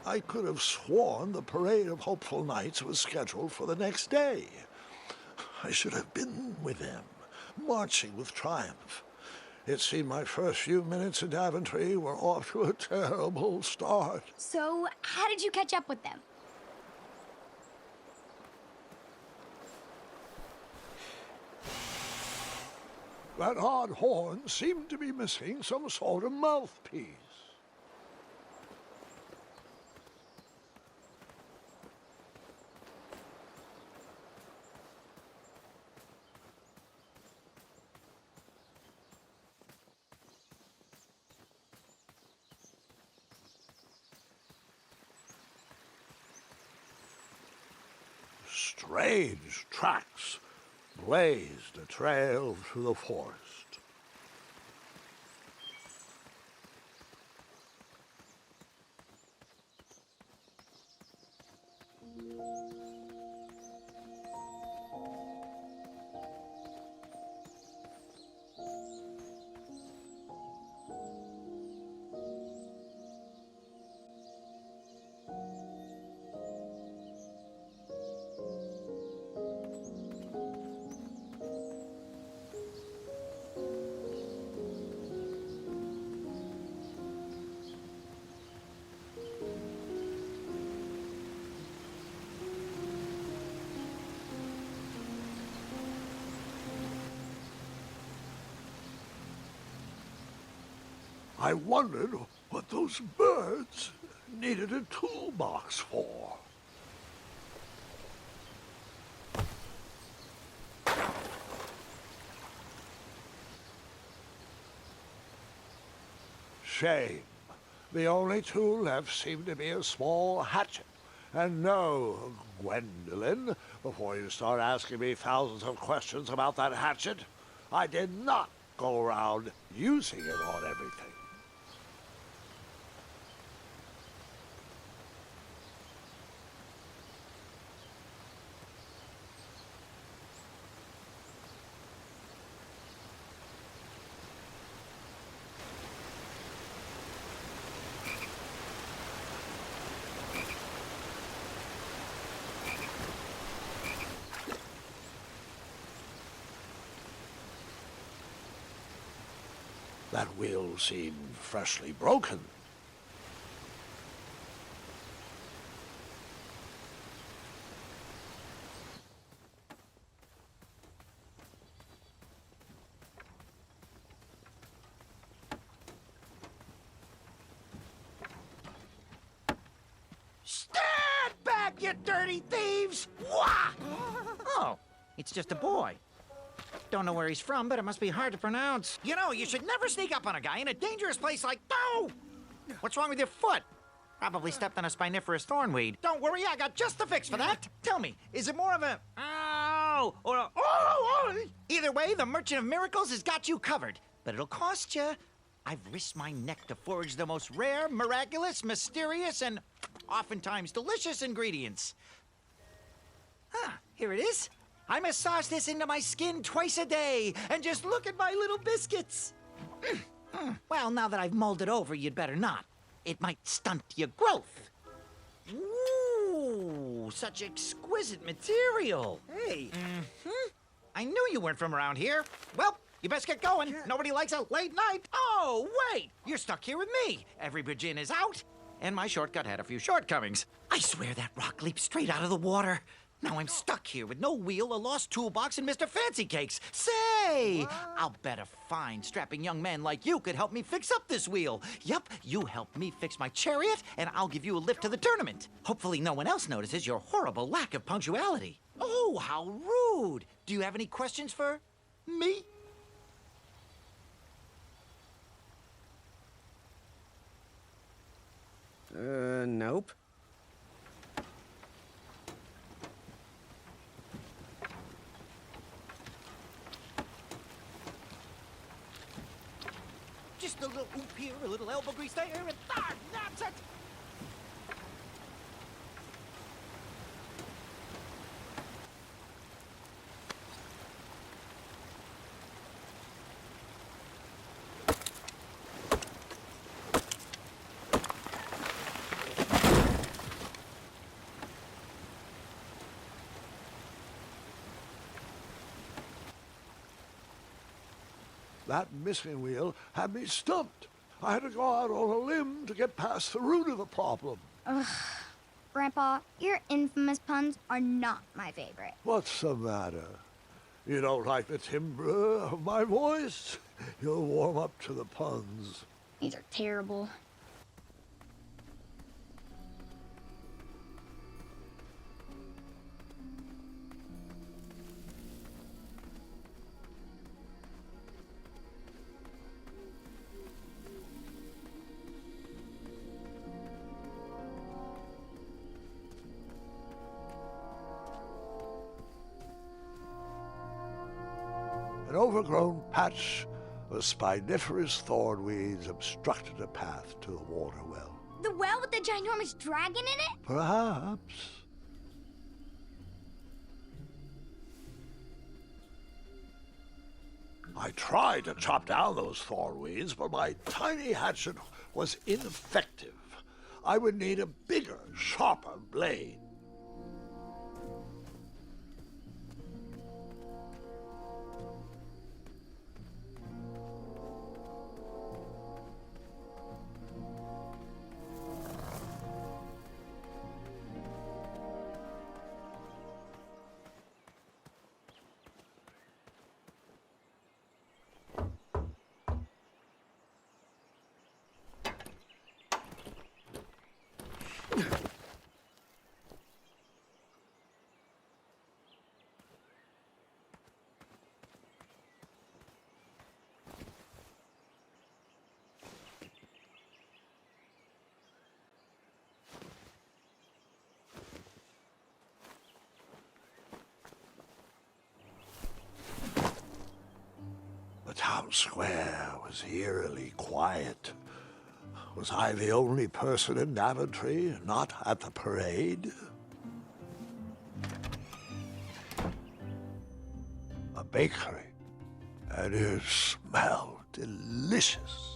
I could have sworn the parade of hopeful knights was scheduled for the next day. I should have been with them, marching with triumph. It seemed my first few minutes in Daventry were off to a terrible start. So, how did you catch up with them? That odd horn seemed to be missing some sort of mouthpiece. Strange tracks blazed a trail through the forest. I wondered what those birds needed a toolbox for. Shame. The only tool left seemed to be a small hatchet. And no, Gwendolyn, before you start asking me thousands of questions about that hatchet, I did not go around using it on everything. That wheel seemed freshly broken. Stand back, you dirty thieves! Wah! Oh, it's just a boy. Don't know where he's from, but it must be hard to pronounce. You know, you should never sneak up on a guy in a dangerous place like... Oh! What's wrong with your foot? Probably stepped on a spiniferous thornweed. Don't worry, I got just the fix for that. Tell me, is it more of a... Ow! Or a... Oh! Either way, the Merchant of Miracles has got you covered. But it'll cost you. I've risked my neck to forage the most rare, miraculous, mysterious, and oftentimes delicious ingredients. Ah, here it is. I massage this into my skin twice a day, and just look at my little biscuits. Well, now that I've molded over, you'd better not. It might stunt your growth. Ooh, such exquisite material. Hey. I knew you weren't from around here. Well, you best get going. Nobody likes a late night. Oh, wait, you're stuck here with me. Every Virgin is out, and my shortcut had a few shortcomings. I swear that rock leaped straight out of the water. Now I'm stuck here with no wheel, a lost toolbox, and Mr. Fancy Cakes. Say, I'll bet a fine, strapping young man like you could help me fix up this wheel. Yup, you help me fix my chariot, and I'll give you a lift to the tournament. Hopefully no one else notices your horrible lack of punctuality. Oh, how rude. Do you have any questions for me? Nope. Just a little oop here, a little elbow grease there, and that's it! That missing wheel had me stumped. I had to go out on a limb to get past the root of the problem. Grandpa, your infamous puns are not my favorite. What's the matter? You don't like the timbre of my voice? You'll warm up to the puns. These are terrible. An overgrown patch of spiniferous thornweeds obstructed a path to the water well. The well with the ginormous dragon in it? Perhaps. I tried to chop down those thornweeds, but my tiny hatchet was ineffective. I would need a bigger, sharper blade. The town square was eerily quiet. Was I the only person in Daventry not at the parade? A bakery, and it smelled delicious.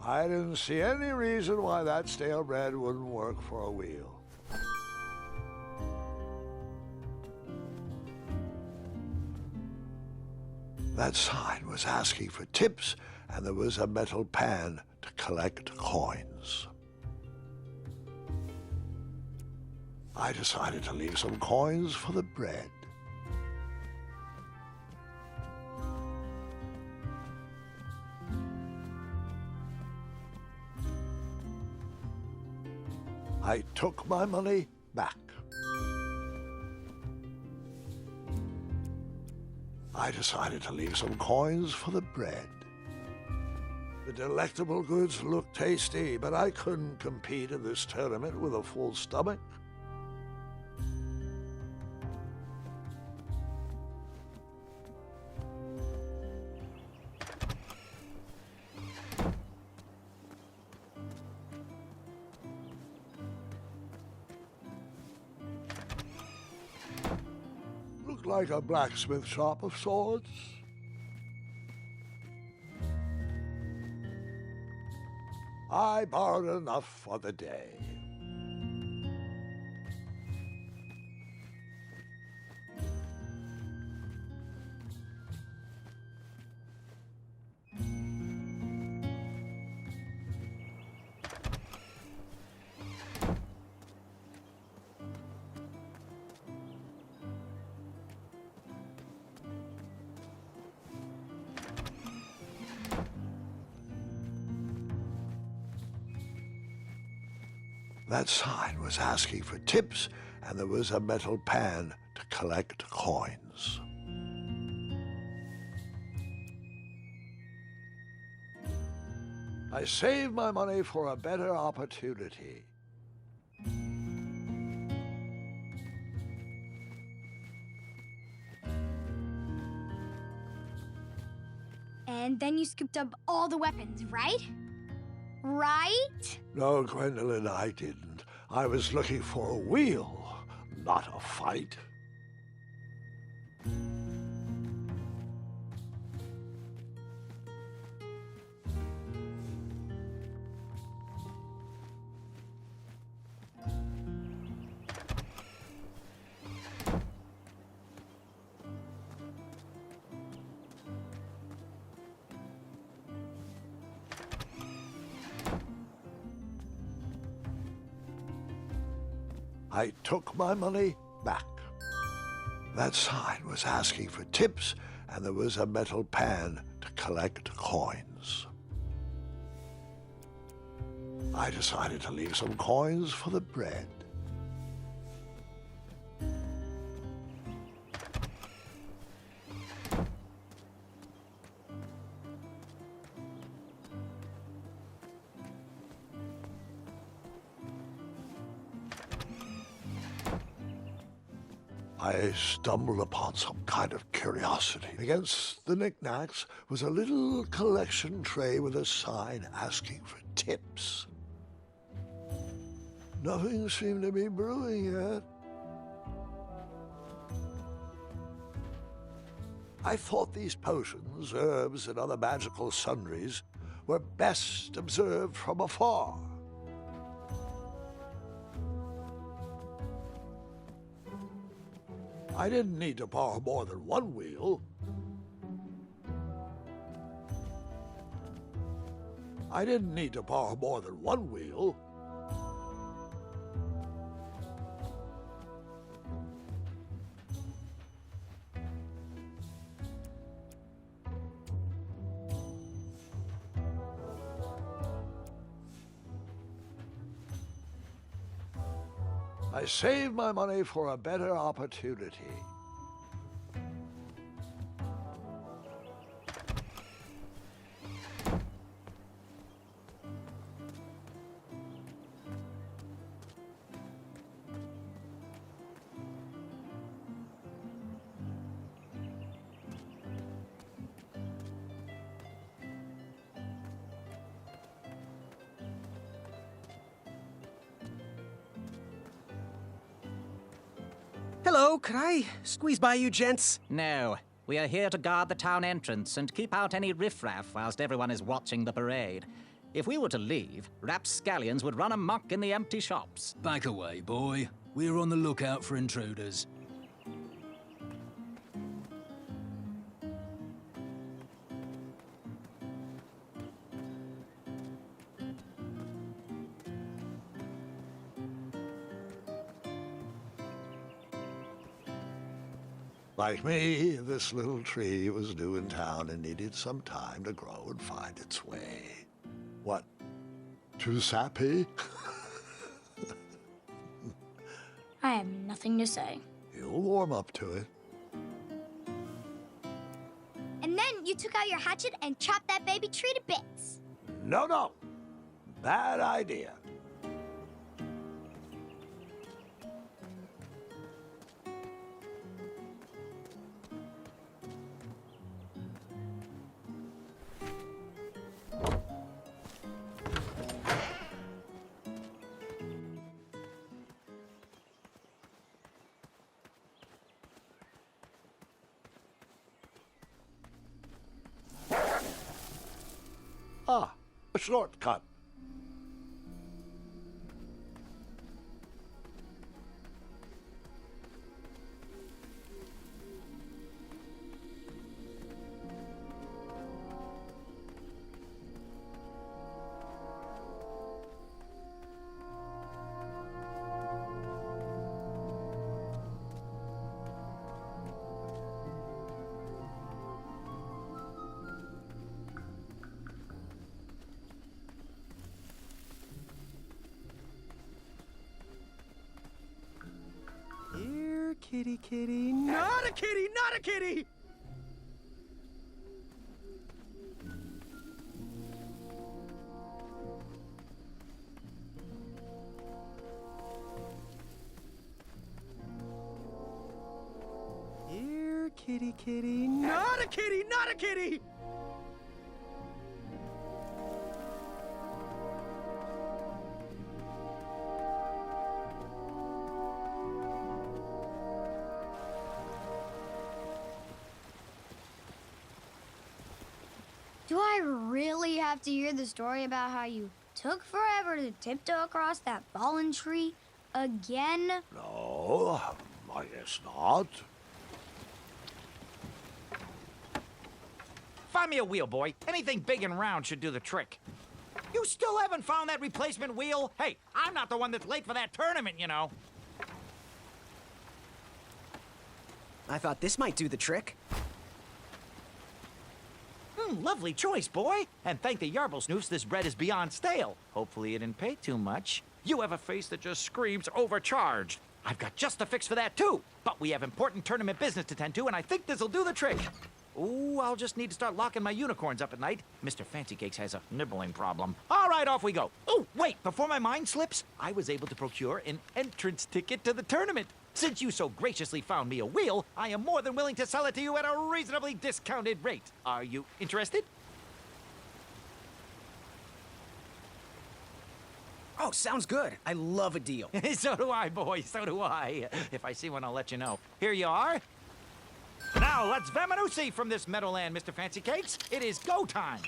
I didn't see any reason why that stale bread wouldn't work for a wheel. That sign was asking for tips, and there was a metal pan to collect coins. I decided to leave some coins for the bread. I took my money back. I decided to leave some coins for the bread. The delectable goods looked tasty, but I couldn't compete in this tournament with a full stomach. Like a blacksmith shop of sorts. I borrowed enough for the day. That sign was asking for tips, and there was a metal pan to collect coins. I saved my money for a better opportunity. And then you scooped up all the weapons, right? Right? No, Gwendolyn, I didn't. I was looking for a wheel, not a fight. I took my money back. That sign was asking for tips, and there was a metal pan to collect coins. I decided to leave some coins for the bread. I stumbled upon some kind of curiosity. Against the knickknacks was a little collection tray with a sign asking for tips. Nothing seemed to be brewing yet. I thought these potions, herbs, and other magical sundries were best observed from afar. I didn't need to borrow more than one wheel. I didn't need to borrow more than one wheel. I saved my money for a better opportunity. Hello, could I squeeze by you gents? No. We are here to guard the town entrance and keep out any riffraff whilst everyone is watching the parade. If we were to leave, rapscallions would run amok in the empty shops. Back away, boy. We're on the lookout for intruders. Like me, this little tree was new in town and needed some time to grow and find its way. What? Too sappy? I have nothing to say. You'll warm up to it. And then you took out your hatchet and chopped that baby tree to bits. No, no. Bad idea. Ah, a shortcut. Here, kitty, kitty. Not a kitty, not a kitty! Here, kitty, kitty. Not a kitty, not a kitty! Do I really have to hear the story about how you took forever to tiptoe across that fallen tree again? No, I guess not. Find me a wheel, boy. Anything big and round should do the trick. You still haven't found that replacement wheel? Hey, I'm not the one that's late for that tournament, you know. I thought this might do the trick. Lovely choice, boy. And thank the Yarblesnoofs, this bread is beyond stale. Hopefully you didn't pay too much. You have a face that just screams overcharged. I've got just a fix for that, too. But we have important tournament business to tend to, and I think this'll do the trick. Ooh, I'll just need to start locking my unicorns up at night. Mr. Fancy Cakes has a nibbling problem. All right, off we go. Oh, wait, before my mind slips, I was able to procure an entrance ticket to the tournament. Since you so graciously found me a wheel, I am more than willing to sell it to you at a reasonably discounted rate. Are you interested? Oh, sounds good. I love a deal. So do I, boy, so do I. If I see one, I'll let you know. Here you are. Now, let's Vamanusi from this meadowland, Mr. Fancy Cakes. It is go time.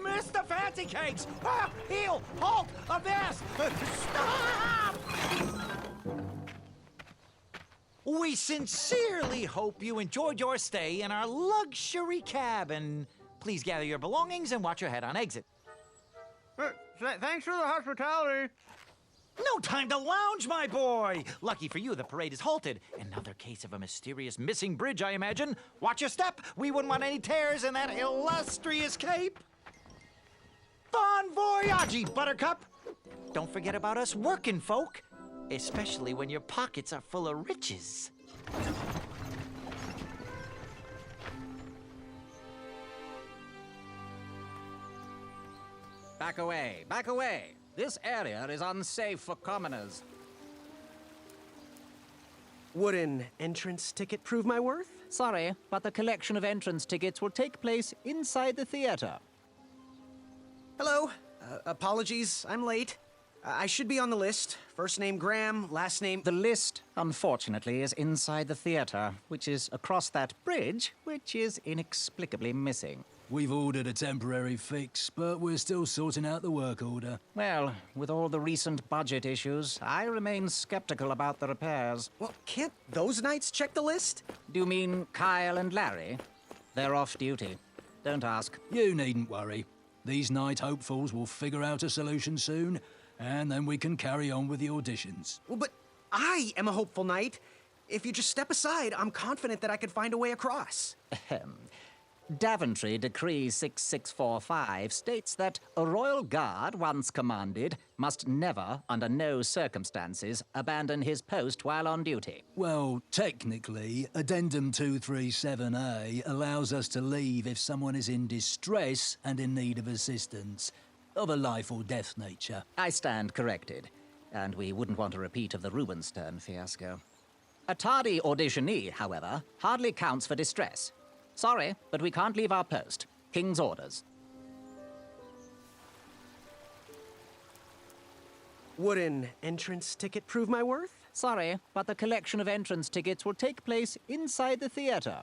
Mr. Fancy Cakes! Ah, heel! Halt! Avast! Stop! We sincerely hope you enjoyed your stay in our luxury cabin. Please gather your belongings and watch your head on exit. Thanks for the hospitality. No time to lounge, my boy! Lucky for you, the parade is halted. Another case of a mysterious missing bridge, I imagine. Watch your step. We wouldn't want any tears in that illustrious cape. Bon voyage, Buttercup! Don't forget about us working folk, especially when your pockets are full of riches. Back away, back away. This area is unsafe for commoners. Would an entrance ticket prove my worth? Sorry, but the collection of entrance tickets will take place inside the theater. Hello. Apologies, I'm late. I should be on the list. First name Graham, last name... The list, unfortunately, is inside the theater, which is across that bridge, which is inexplicably missing. We've ordered a temporary fix, but we're still sorting out the work order. Well, with all the recent budget issues, I remain skeptical about the repairs. Well, can't those knights check the list? Do you mean Kyle and Larry? They're off duty. Don't ask. You needn't worry. These night hopefuls will figure out a solution soon, and then we can carry on with the auditions. Well, but I am a hopeful knight. If you just step aside, I'm confident that I could find a way across. Daventry Decree 6645 states that a royal guard, once commanded, must never, under no circumstances, abandon his post while on duty. Well, technically, Addendum 237A allows us to leave if someone is in distress and in need of assistance, of a life or death nature. I stand corrected, and we wouldn't want a repeat of the Rubenstern fiasco. A tardy auditionee, however, hardly counts for distress. Sorry, but we can't leave our post. King's orders. Would an entrance ticket prove my worth? Sorry, but the collection of entrance tickets will take place inside the theater.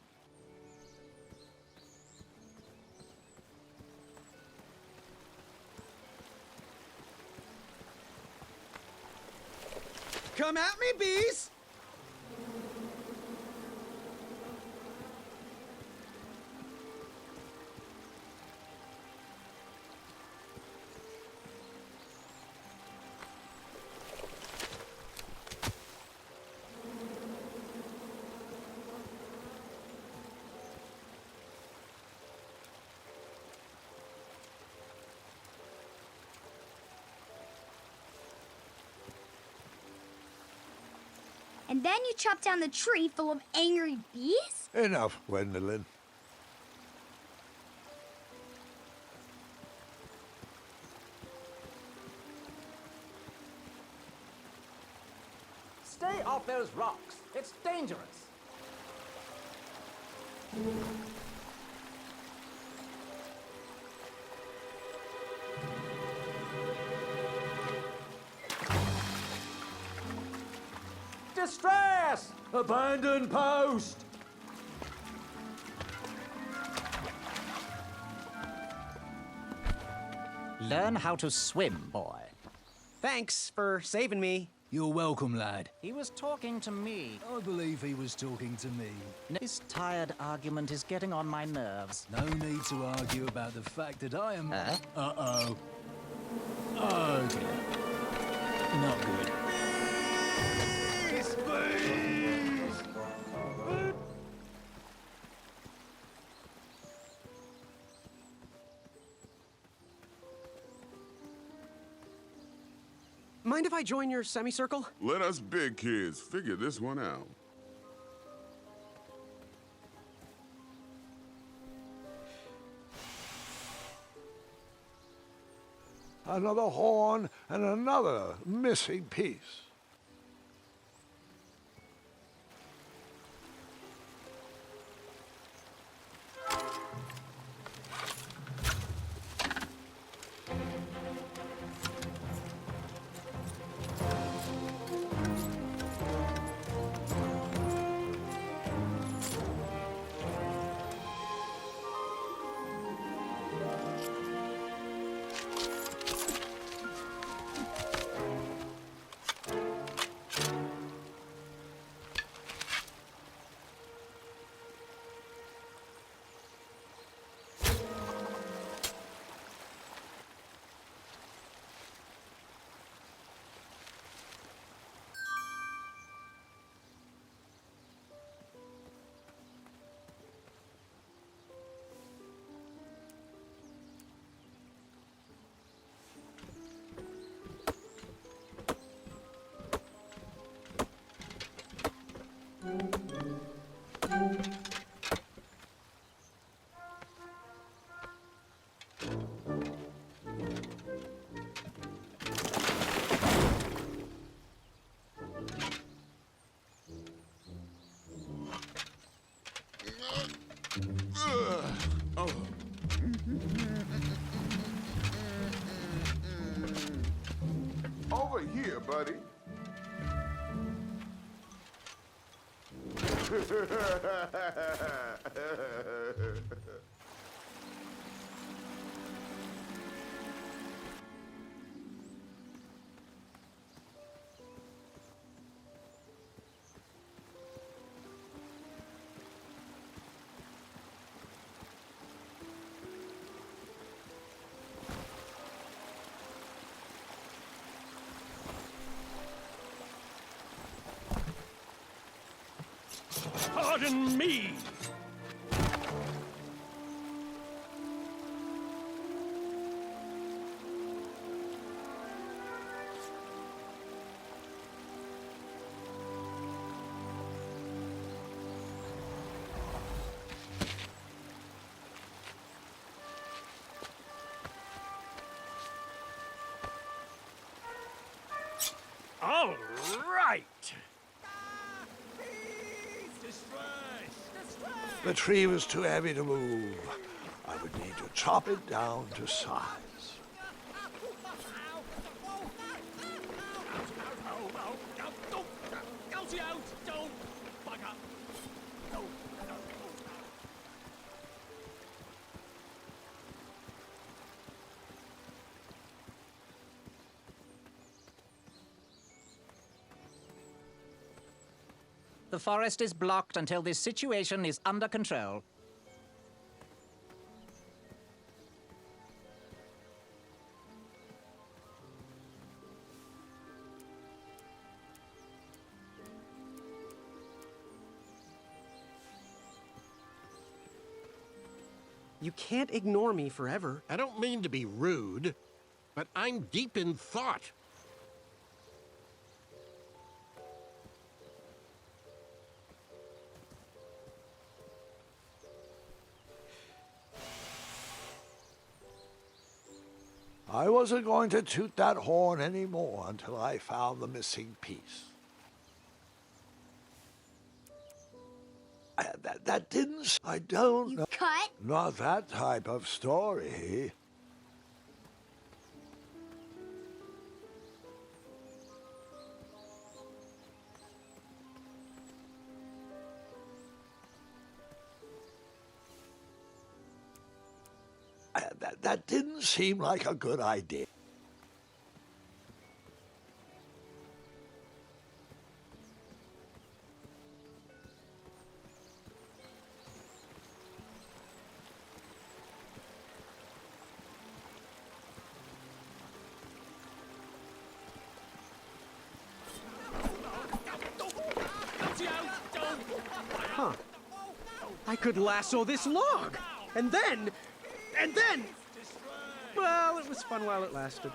Come at me, bees! And then you chop down the tree full of angry bees? Enough, Gwendolyn. Stay off those rocks. It's dangerous. Distress! Abandon post! Learn how to swim, boy. Thanks for saving me. You're welcome, lad. He was talking to me. I believe he was talking to me. This tired argument is getting on my nerves. No need to argue about the fact that I am... Huh? Uh-oh. Okay. Not good. Mind if I join your semicircle? Let us big kids figure this one out. Another horn and another missing piece. Over here, buddy. Pardon me! All right! The tree was too heavy to move. I would need to chop it down to size. The forest is blocked until this situation is under control. You can't ignore me forever. I don't mean to be rude, but I'm deep in thought. I wasn't going to toot that horn anymore until I found the missing piece. That didn't... I don't You know. cut? Not that type of story. That didn't seem like a good idea. I could lasso this log. And then... Well, it was fun while it lasted.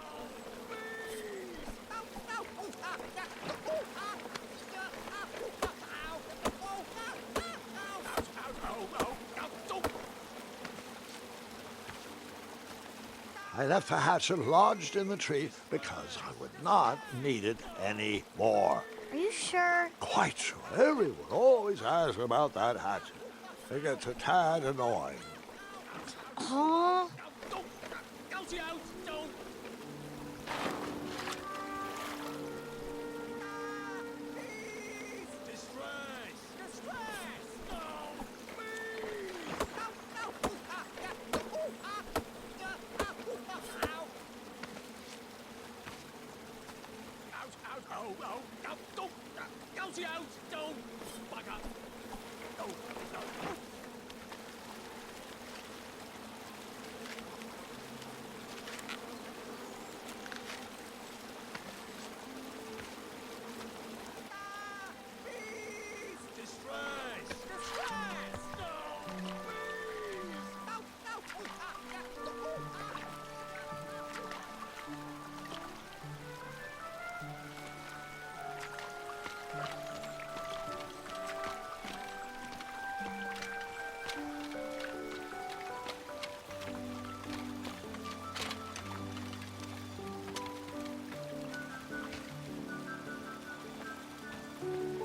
I left the hatchet lodged in the tree because I would not need it anymore. Are you sure? Quite sure. Everyone always asks about that hatchet. It gets a tad annoying. Huh?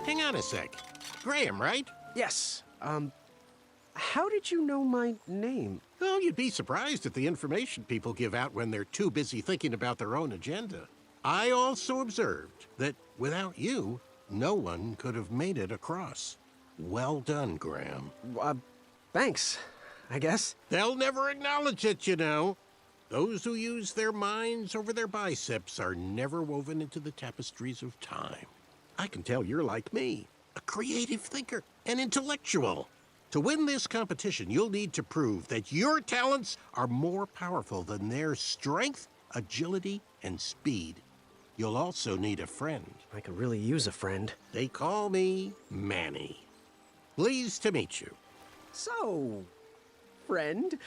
Hang on a sec. Graham, right? Yes, how did you know my name? Oh, you'd be surprised at the information people give out when they're too busy thinking about their own agenda. I also observed that without you, no one could have made it across. Well done, Graham. Thanks, I guess. They'll never acknowledge it, you know. Those who use their minds over their biceps are never woven into the tapestries of time. I can tell you're like me, a creative thinker, an intellectual. To win this competition, you'll need to prove that your talents are more powerful than their strength, agility, and speed. You'll also need a friend. I could really use a friend. They call me Manny. Pleased to meet you. So, friend,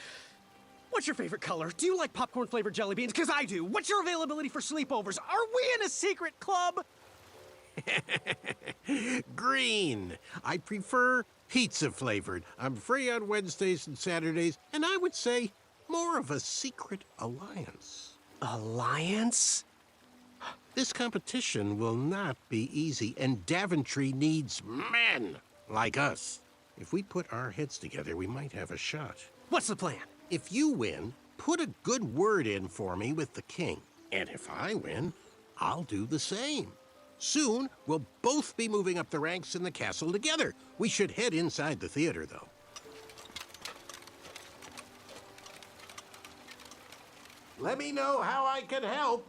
what's your favorite color? Do you like popcorn-flavored jelly beans? Because I do. What's your availability for sleepovers? Are we in a secret club? Green. I prefer pizza-flavored. I'm free on Wednesdays and Saturdays, and I would say more of a secret alliance. Alliance? This competition will not be easy, and Daventry needs men like us. If we put our heads together, we might have a shot. What's the plan? If you win, put a good word in for me with the king. And if I win, I'll do the same. Soon, we'll both be moving up the ranks in the castle together. We should head inside the theater, though. Let me know how I can help.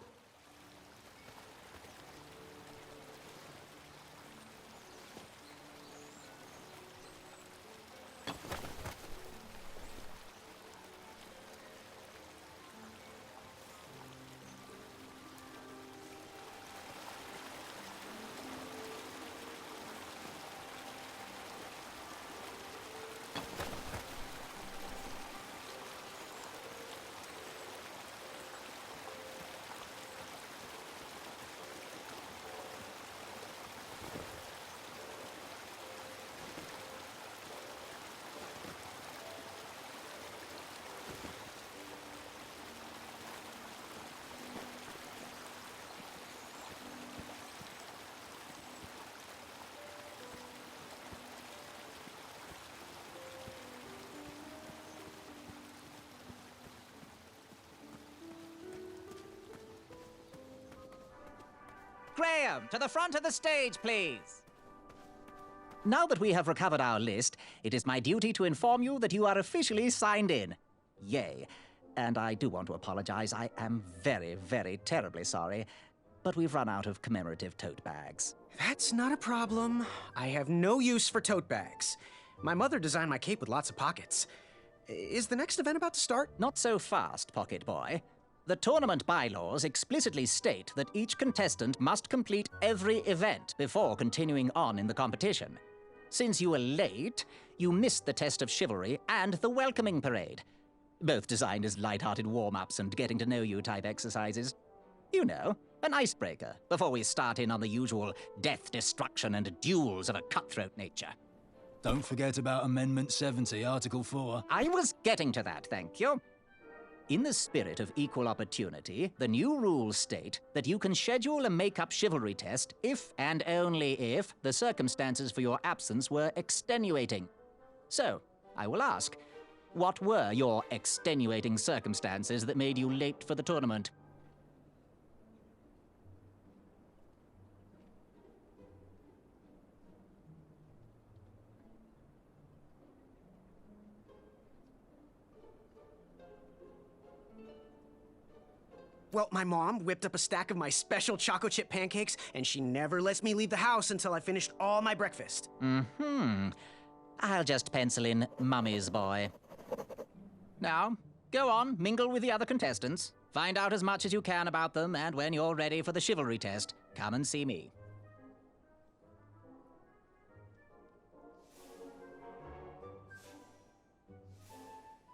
Graham, to the front of the stage, please. Now that we have recovered our list, it is my duty to inform you that you are officially signed in. Yay. And I do want to apologize. I am very, very terribly sorry, but we've run out of commemorative tote bags. That's not a problem. I have no use for tote bags. My mother designed my cape with lots of pockets. Is the next event about to start? Not so fast, Pocket Boy. The tournament bylaws explicitly state that each contestant must complete every event before continuing on in the competition. Since you were late, you missed the test of chivalry and the welcoming parade. Both designed as light-hearted warm-ups and getting-to-know-you type exercises. You know, an icebreaker before we start in on the usual death, destruction, and duels of a cutthroat nature. Don't forget about Amendment 70, Article 4. I was getting to that, thank you. In the spirit of equal opportunity, the new rules state that you can schedule a make-up chivalry test if and only if the circumstances for your absence were extenuating. So, I will ask, what were your extenuating circumstances that made you late for the tournament? Well, my mom whipped up a stack of my special chocolate chip pancakes, and she never lets me leave the house until I finished all my breakfast. I'll just pencil in Mummy's boy. Now, go on, mingle with the other contestants. Find out as much as you can about them, and when you're ready for the chivalry test, come and see me.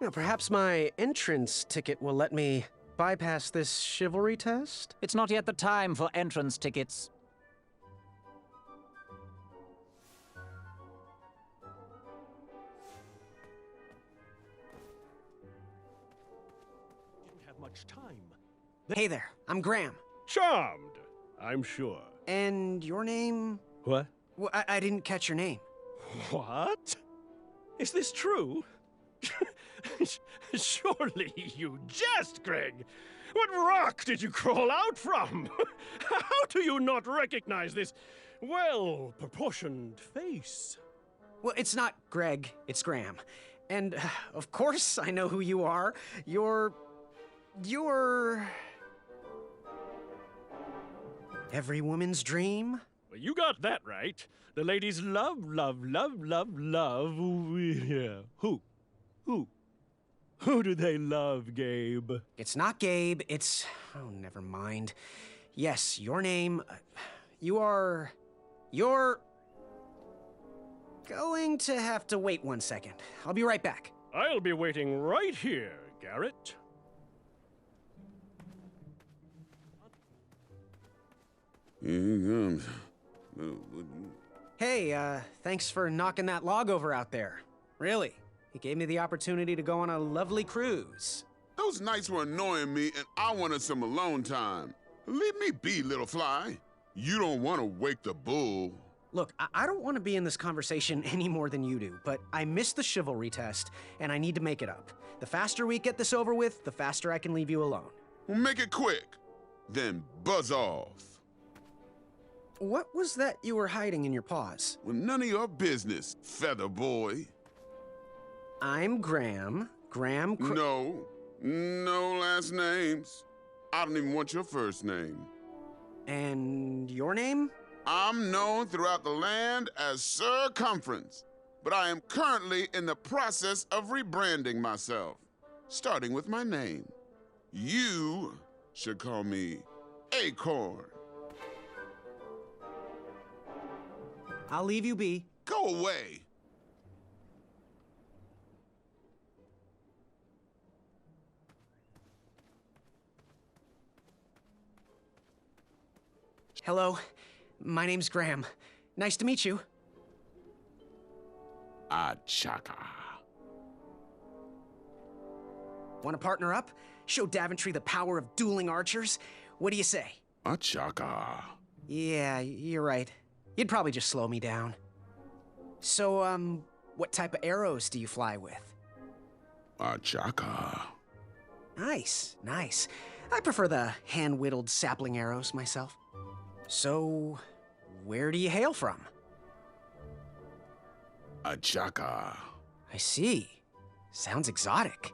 Now, perhaps my entrance ticket will let me bypass this chivalry test? It's not yet the time for entrance tickets. Didn't have much time. Hey there, I'm Graham. Charmed, I'm sure. And your name? What? Well, I didn't catch your name. What? Is this true? Surely you jest, Greg. What rock did you crawl out from? How do you not recognize this well-proportioned face? Well, it's not Greg, it's Graham. And, of course, I know who you are. You're... every woman's dream? Well, you got that right. The ladies love. Yeah. Who do they love, Gabe? It's not Gabe, it's... oh, never mind. Yes, your name... you're... going to have to wait 1 second. I'll be right back. I'll be waiting right here, Garrett. Here he comes. Hey, thanks for knocking that log over out there. Really. It gave me the opportunity to go on a lovely cruise. Those nights were annoying me, and I wanted some alone time. Leave me be, little fly. You don't want to wake the bull. Look, I don't want to be in this conversation any more than you do, but I missed the chivalry test, and I need to make it up. The faster we get this over with, the faster I can leave you alone. Well, make it quick. Then buzz off. What was that you were hiding in your paws? Well, none of your business, feather boy. I'm Graham. No last names. I don't even want your first name. And your name? I'm known throughout the land as Circumference, but I am currently in the process of rebranding myself, starting with my name. You should call me Acorn. I'll leave you be. Go away. Hello, my name's Graham. Nice to meet you. Achaka. Want to partner up? Show Daventry the power of dueling archers? What do you say? Achaka. Yeah, you're right. You'd probably just slow me down. So, what type of arrows do you fly with? Achaka. Nice, nice. I prefer the hand-whittled sapling arrows myself. So, where do you hail from? Achaka. I see. Sounds exotic.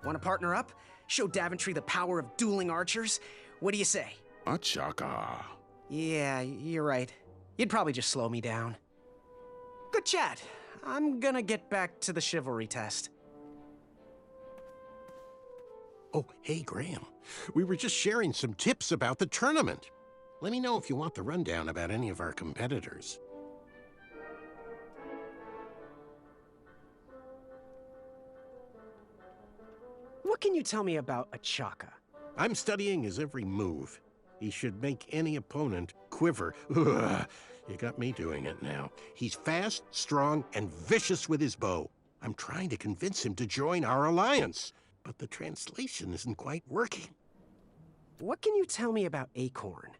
Want to partner up? Show Daventry the power of dueling archers? What do you say? Achaka. Yeah, you're right. You'd probably just slow me down. Good chat. I'm gonna get back to the chivalry test. Oh, hey, Graham. We were just sharing some tips about the tournament. Let me know if you want the rundown about any of our competitors. What can you tell me about Achaka? I'm studying his every move. He should make any opponent quiver. Ugh, you got me doing it now. He's fast, strong, and vicious with his bow. I'm trying to convince him to join our alliance, but the translation isn't quite working. What can you tell me about Acorn?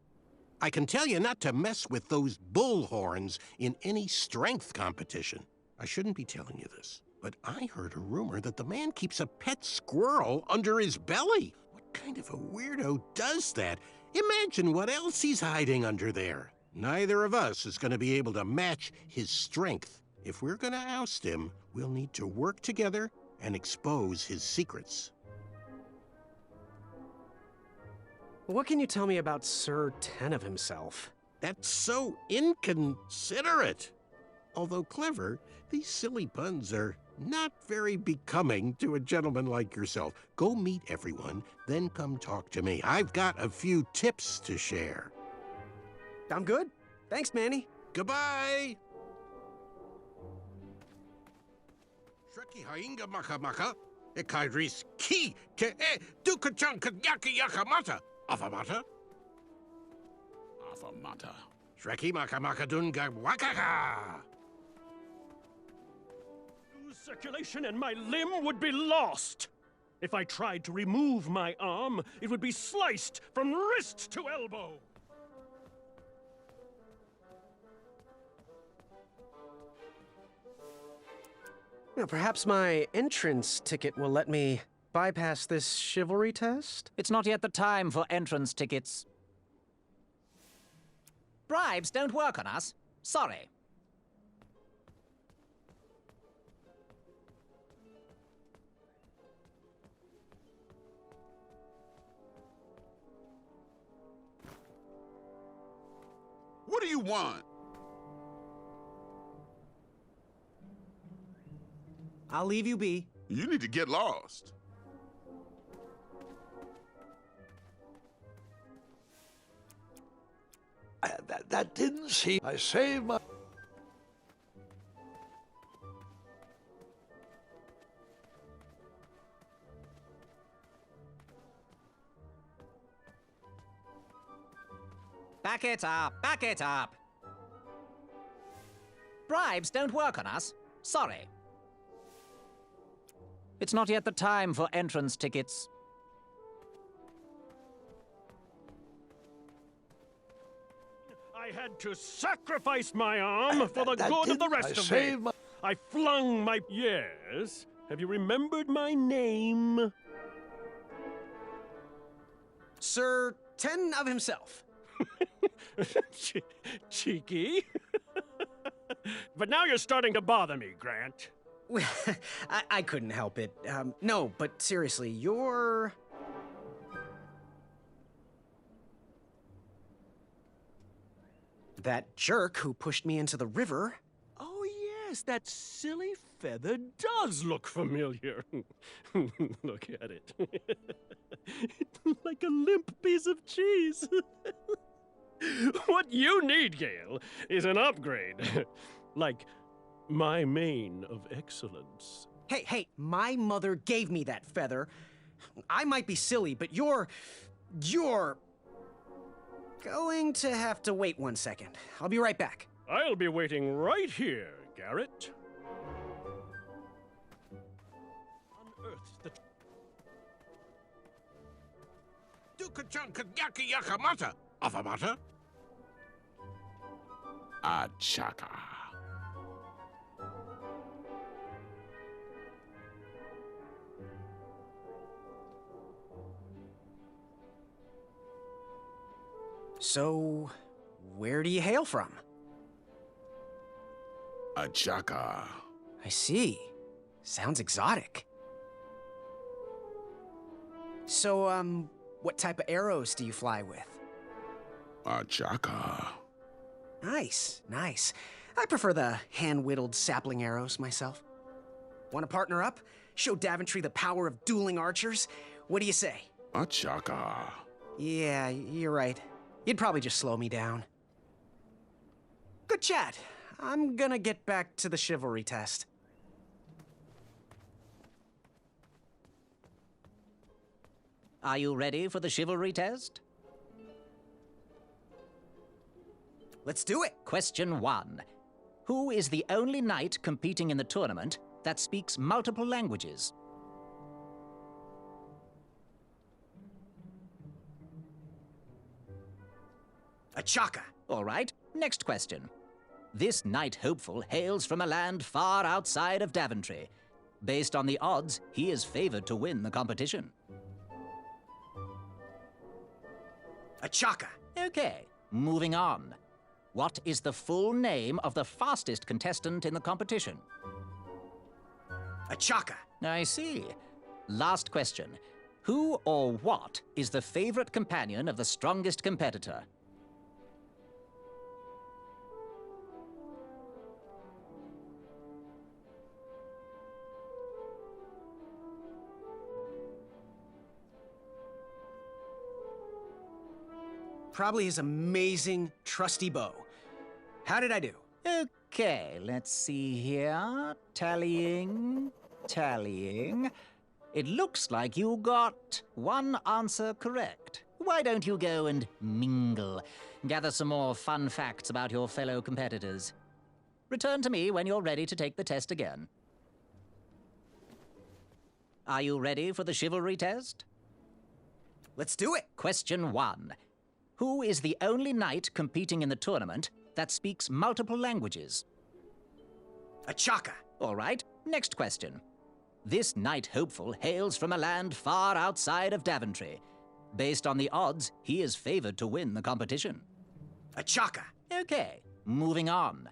I can tell you not to mess with those bull horns in any strength competition. I shouldn't be telling you this, but I heard a rumor that the man keeps a pet squirrel under his belly. What kind of a weirdo does that? Imagine what else he's hiding under there. Neither of us is going to be able to match his strength. If we're going to oust him, we'll need to work together and expose his secrets. What can you tell me about Sir Tenov himself? That's so inconsiderate. Although clever, these silly puns are not very becoming to a gentleman like yourself. Go meet everyone, then come talk to me. I've got a few tips to share. I'm good. Thanks, Manny. Goodbye! Shreki hainga maka maka, ekaidris ki ke e dukachan kanyaki yakamata. Avamata? Avamata. Shreki maka maka dunga wakaka. Lose circulation and my limb would be lost. If I tried to remove my arm, it would be sliced from wrist to elbow. Now, perhaps my entrance ticket will let me bypass this chivalry test? It's not yet the time for entrance tickets. Bribes don't work on us. Sorry. What do you want? I'll leave you be. You need to get lost. That didn't seem... I saved my... Back it up, back it up. Bribes don't work on us. Sorry. It's not yet the time for entrance tickets. I had to sacrifice my arm for the good of the rest of me. I flung my... Yes? Have you remembered my name? Sir Ten of himself. Cheeky. But now you're starting to bother me, Grant. I couldn't help it. No, but seriously, you're... That jerk who pushed me into the river. Oh, yes, that silly feather does look familiar. Look at it. It's like a limp piece of cheese. What you need, Gale, is an upgrade. Like my mane of excellence. Hey, my mother gave me that feather. I might be silly, but you're going to have to wait 1 second. I'll be right back. I'll be waiting right here, Garrett. Unearth the... Dukachan kanyaki yakamata. Avamata? Achaka. So, where do you hail from? Achaka. I see. Sounds exotic. So, what type of arrows do you fly with? Achaka. Nice. I prefer the hand-whittled sapling arrows myself. Want to partner up? Show Daventry the power of dueling archers? What do you say? Achaka. Yeah, you're right. You'd probably just slow me down. Good chat. I'm gonna get back to the chivalry test. Are you ready for the chivalry test? Let's do it. Question 1. Who is the only knight competing in the tournament that speaks multiple languages? A Chaka. All right, next question. This knight hopeful hails from a land far outside of Daventry. Based on the odds, he is favored to win the competition. A Chaka. Okay, moving on. What is the full name of the fastest contestant in the competition? A Chaka. I see. Last question. Who or what is the favorite companion of the strongest competitor? Probably his amazing, trusty bow. How did I do? Okay, let's see here. Tallying. It looks like you got one answer correct. Why don't you go and mingle? Gather some more fun facts about your fellow competitors. Return to me when you're ready to take the test again. Are you ready for the chivalry test? Let's do it. Question 1. Who is the only knight competing in the tournament that speaks multiple languages? A Chaka. All right, next question. This knight hopeful hails from a land far outside of Daventry. Based on the odds, he is favored to win the competition. A Chaka. Okay, moving on.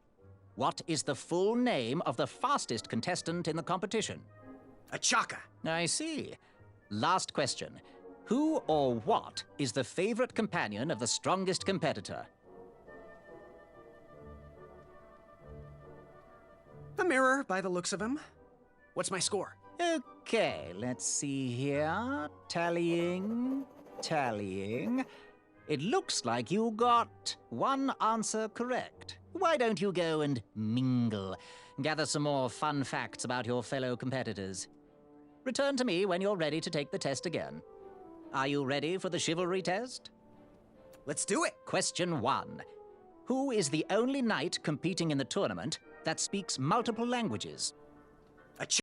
What is the full name of the fastest contestant in the competition? A Chaka. I see. Last question. Who or what is the favorite companion of the strongest competitor? A mirror, by the looks of him. What's my score? Okay, let's see here. Tallying. It looks like you got one answer correct. Why don't you go and mingle? Gather some more fun facts about your fellow competitors. Return to me when you're ready to take the test again. Are you ready for the chivalry test? Let's do it. Question 1. Who is the only knight competing in the tournament that speaks multiple languages?